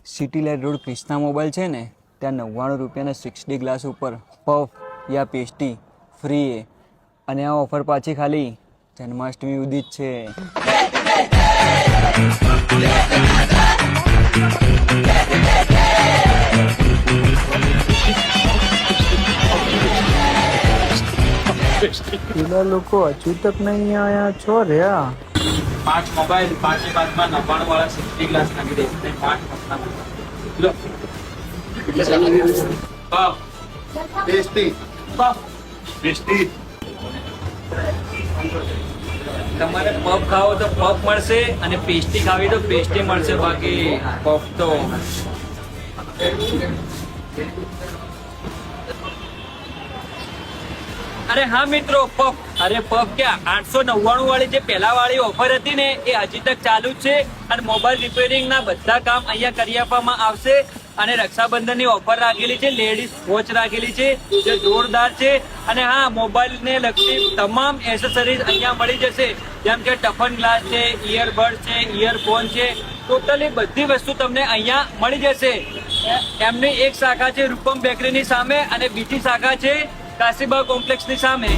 City light road Krishna mobile છે ને, ત્યાં 99 રૂપિયાના 60 ગ્લાસ ઉપર પફ યા પેસ્ટી ફ્રી છે. અને આ ઓફર પાછી ખાલી જન્માષ્ટમી સુધી જ છે. પેલા લોકો હજુ તક નહીં આયા છો રહ્યા. 5 મોબાઈલ 5 બાદમાં 99 વાળા 60 ગ્લાસ નાખી દઈશ ને 5 લો ટેસ્ટી તમારે પફ ખાવો તો પફ મળશે અને પેસ્ટી ખાવી તો પેસ્ટી મળશે. બાકી પફ તો અરે હા મિત્રો, પફ ક્યાં 899 વાળી જે પહેલા વાળી ઓફર હતી ને એ હજી તક ચાલુ જ છે. અને મોબાઈલ રિપેરિંગ ના બધા કામ અહીંયા કરી આપવામાં આવશે. અને રક્ષાબંધન ની ઓફર રાખેલી છે, લેડીઝ વોચ રાખેલી છે જે જોરદાર છે. અને હા, મોબાઈલ ને લગતી તમામ એસેસરીઝ અહીંયા મળી જશે, જેમ કે ટફન ગ્લાસ છે, ઇયરબડ છે, ઇયરફોન છે. ટોટલી બધી વસ્તુ તમને અહીંયા મળી જશે. એમની એક શાખા છે રૂપમ બેકરીની સામે અને બીજી શાખા છે કાશીબાગ કોમ્પ્લેક્સની સામે.